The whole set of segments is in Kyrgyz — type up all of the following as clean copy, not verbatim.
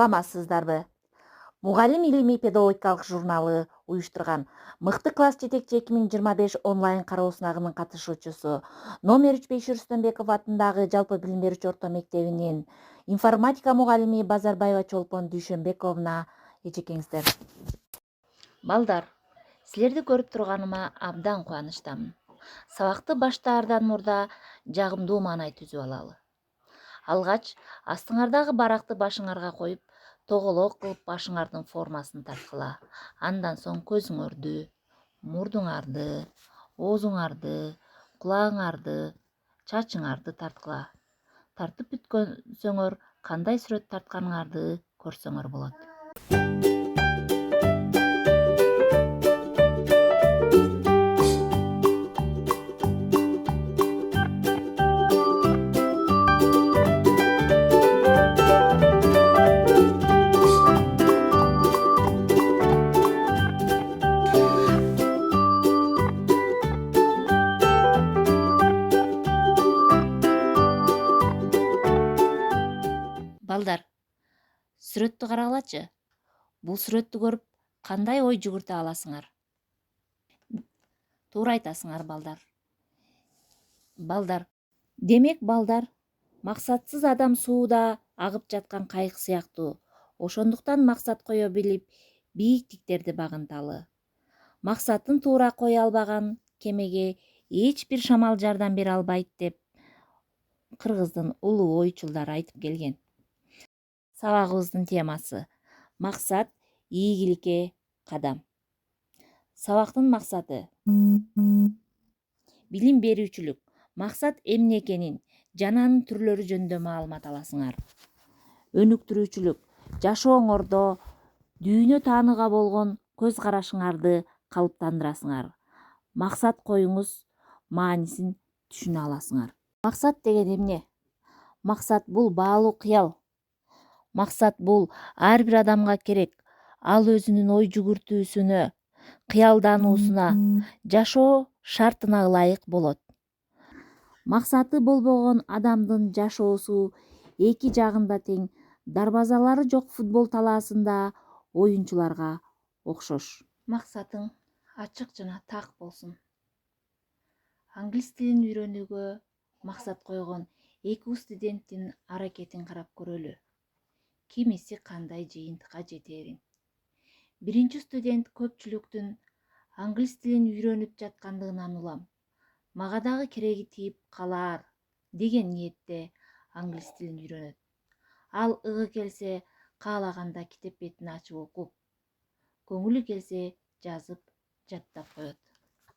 саламатсыздарбы? Мугалим илимий педагогикалык журналы уюштурган Мыкты класс жетекчи 2025 онлайн кароо сынагынын катышуучусу номер 3 Бейшир Рүстөмбеков атындагы жалпы билим берүүчү орто мектебинин информатика мугалими Базарбаева Чолпон Дүйшөнбековна эжекеңиздер. Балдар, силерди көрүп турганыма абдан кубанычтамын. Сабакты баштаардан мурда жагымдуу маанай түзүп алалы. Алгач, астыңардагы баракты башыңарга коюп, тоголок кылып башыңардын формасын тарткыла. Андан соң көзүңөрдү, мурдуңарды, оозуңарды, кулагыңарды, чачыңарды тарткыла. Тартып бүткөнсөңөр кандай сүрөт тартканыңарды көрсөңөр болот. Балдар, сүрөттү карагылачы. Бул сүрөттү көрүп кандай ой жүгүртө аласыңар? Туура айтасыңар, балдар. Демек, балдар, максатсыз адам сууда агып жаткан кайык сыяктуу. Ошондуктан максат кое билип, бийиктиктерди багынталы. Максатын туура кое албаган кемеге эч бир шамал жардам бере албайт деп кыргыздын улуу ойчулдары айтып келген. Сабагыбыздын темасы — максат ийгиликке кадам. Сабактын максаты билим берүүчүлүк. Максат эмне экенин, жананын түрлөрү жөнүндө маалымат аласыңар. Өнүктүрүүчүлүк. Жашооңордо дүйнө тааныга болгон көз карашыңарды калыптандырасыңар. Максат коюңуз, маанисин түшүнө аласыңар. Максат деген эмне? Максат бул баалуу кыял. Максат бул ар бир адамга керек. Ал өзүнүн ой жүгүртүүсүнө, кыялдануусуна, жашоо шартына ылайык болот. Максаты болбогон адамдын жашоосу эки жагында тең, дарбазалары жок футбол талаасында оюнчуларга окшош. Максатың ачык жана так болсун. Англис тилин үйрөнүүгө максат койгон 2 студенттин аракетин карап көрөлү. Кимиси кандай жыйынтыкка жетерин. Биринчи студент көпчүлүктүн англис тилин үйрөнүп жаткандыгынан улам. Мага дагы кереги тийип калар деген ниетте англис тилин үйрөнөт. Ал ыгы келсе, каалаганда китеп бетин ачып окуп, көңүлү келсе жазып, жаттап коет.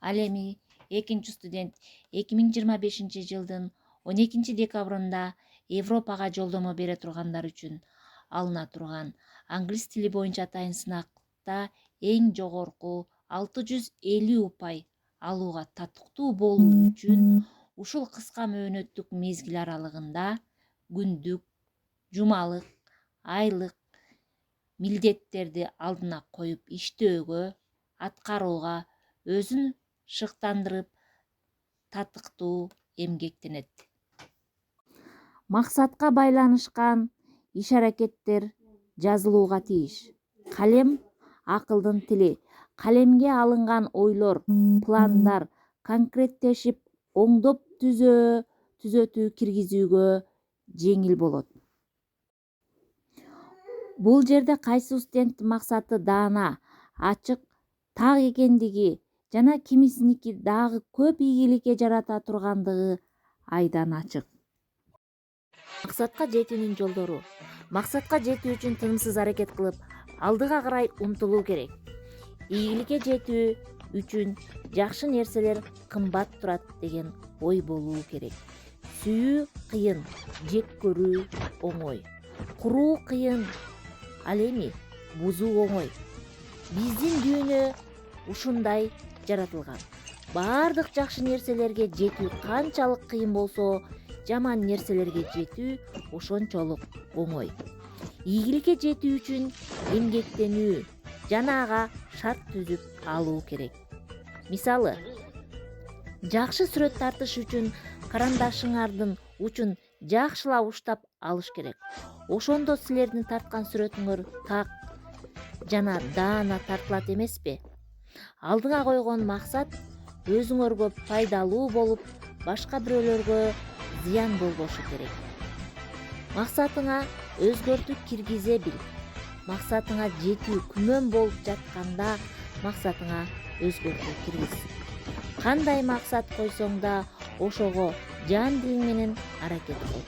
Ал эми экинчи студент 2025 жылдын 12 декабрында Европага жолдомо бере тургандар үчүн алына турган англис тили боюнча атайын сынакта эң жогорку 650 упай алууга татыктуу болуу үчүн ушул кыска мөөнөттүк мезгил аралыгында күндүк, жумалык, айлык милдеттерди алдына коюп иштөөгө, аткарууга өзүн шыктандырып, татыктуу эмгектенет. Максатка байланышкан иш-аракеттер жазылууга тийиш. Калем — акылдын тили. Калемге алынган ойлор, пландар конкреттешип, оңдоп түзөтүү киргизүүгө жеңил болот. Бул жерде кайсы студенттин максаты даана, ачык, так экендиги жана кимисиники дагы көп ийгиликке жарата тургандыгы айдан ачык. Максатка жетүүнүн жолдору. Максатка жетүү үчүн тынымсыз аракет кылып, алдыга карай умтулуу керек. Ийгиликке жетүү үчүн жакшы нерселер кымбат турат деген ой болуу керек. Сүйүү кыйын, жек көрүү оңой. Куруу кыйын, ал эми бузуу оңой. Биздин дүйнө ушундай жаратылган. Бардык жакшы нерселерге жетүү канчалык кыйын болсо, жаман нерселерге жетүү ошончолук оңой. Ийгиликке жетүү үчүн эмгектенүү жана ага шарт түзүп алуу керек. Мисалы, жакшы сүрөт тартыш үчүн карандашыңардын учун жакшылап уштап алыш керек. ошондо силердин тарткан сүрөтүңөр так жана даана тартылат эмеспи? Алдыңа койгон максат өзүңөргө пайдалуу болуп, башка бирөөлөргө зыян болбошу керек. Максатыңа өзгөртүү киргизе бил. Максатыңа жетүү күмөн болуп жатканда максатыңа өзгөртүү киргиз. Кандай максат койсоң да ошого жан дилиң менен аракет кыл.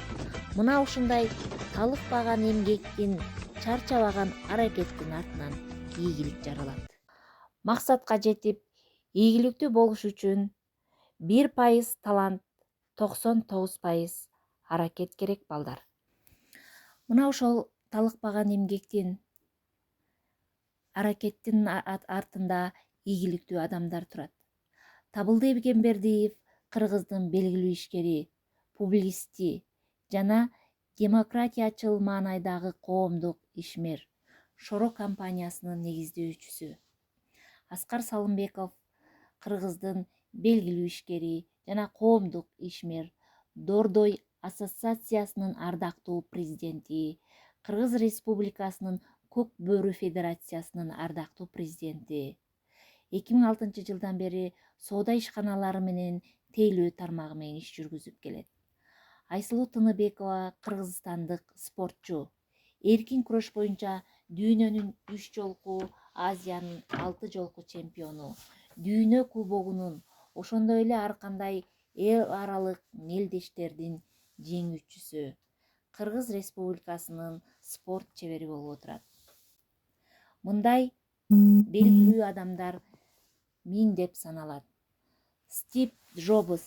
Мына ушундай талыкпаган эмгектин, чарчабаган аракеттин артынан ийгилик жаралат. Максатка жетип, ийгиликтүү болуш үчүн 1% талант, 99% аракет керек балдар. Мына ошол талыкпаган эмгектин, аракеттин артында ийгиликтүү адамдар турат. Табылды Эбигенбердиев Кыргыздын белгилүү ишкери, публицисти жана демократиячыл маанайдагы коомдук ишмер Шоро компаниясынын негиздөөчүсү. Аскар Салымбеков Кыргыздын белгилүү ишкери жана коомдук ишмер, Дордой ассоциациясынын ардактуу президенти, Кыргыз Республикасынын Көк Бөрү Федерациясынын ардактуу президенти. 2006 жылдан бери соода ишканалары менен тейлөө тармагы менен иш жүргүзүп келет. Айсылуу Тыныбекова кыргызстандык спортчу. Эркин күрөш боюнча дүйнөнүн 3 жолку, Азиянын 6 жолку чемпиону, дүйнө кубогунун, ошондой эле ар кандай эл аралык мелдештердин жеңүүчүсү, Кыргыз Республикасынын спорт чебери болуп отурат. Мындай белгилүү адамдар миңдеп саналат. Стив Джобс,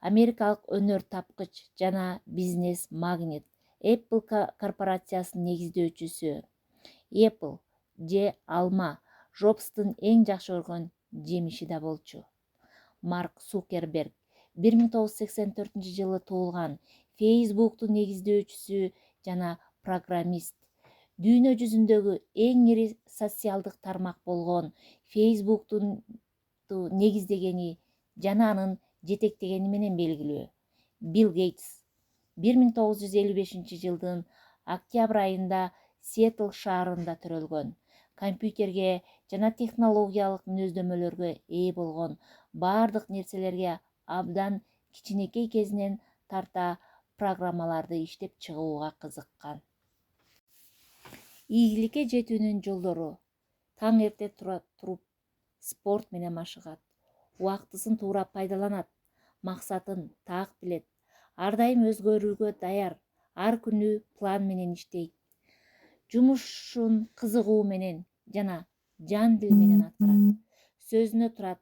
америкалык өнөр тапкыч жана бизнес магнат, Apple корпорациясынын негиздөөчүсү. Apple же алма Джобстун эң жакшы көргөн жемиши да болчу. Марк Цукерберг 1984 жылы туулган, Facebooktун негиздөөчүсү жана программист. Дүйнө жүзүндөгү эң ири социалдык тармак болгон Facebooktун негиздегени жана анын жетектегени менен белгилүү. Билл Гейтс 1955 жылдын октябрь айында Сиэтл шаарында төрөлгөн. Компьютерге жана технологиялык мүнөздөмөлөргө ээ болгон, баардык нерселерге абдан кичинекей кезинен тарта программаларды иштеп чыгууга кызыккан. Ийгиликке жетүүнүн жолдору: таң эрте туруп спорт менен машыгат, убактысын туура пайдаланат, максатын так билет, ар дайым өзгөрүүгө даяр, ар күнү план менен иштейт, жумушун кызыгуу менен жана жан дил менен аткарат, сөзүнө турат,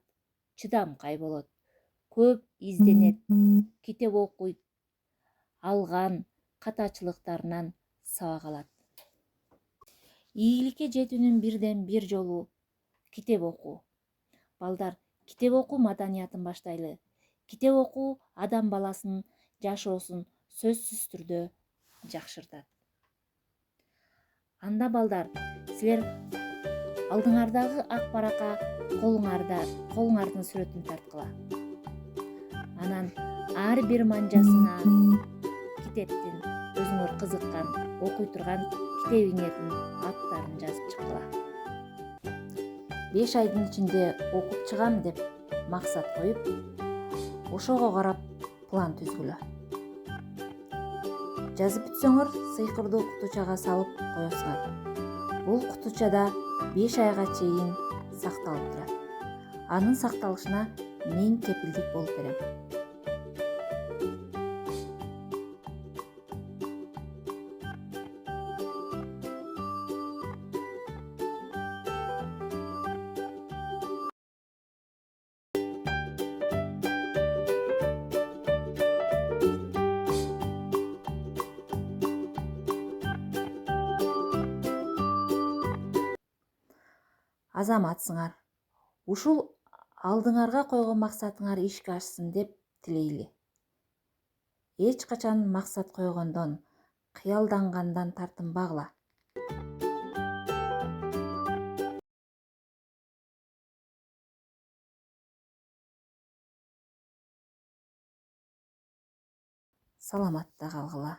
чыдамкай болот, көп изденет, китеп окуйт, алган катачылыктарынан сабак алат. Ийгиликке жетүүнүн бирден бир жолу китеп окуу. Балдар, китеп окуу маданиятын баштайлы. Китеп окуу адам баласынын жашоосун сөзсүз түрдө жакшыртат. Анда балдар, силер алдыңардагы ак баракка колуңардын сүрөтүн тарткыла. Анан ар бир манжасына китептин өзүңөр кызыккан, окуй турган китебиңердин аттарын жазып чыккыла. 5 айдын ичинде окуп чыгам деп максат коюп, ошого карап план түзгүлө. Жазып бүтсөңөр, сыйкырдуу кутучага салып коесуңар. Бул кутучада 5 айга чейин сакталып турат. Анын сакталышына мен кепилдик болуп берем. Азаматсыңар. Ушул алдыңарга койгон максатыңар ишке ашсын деп тилейли. Эч качан максат койгондон, кыялдангандан тартынбагыла. Саламатта калгыла.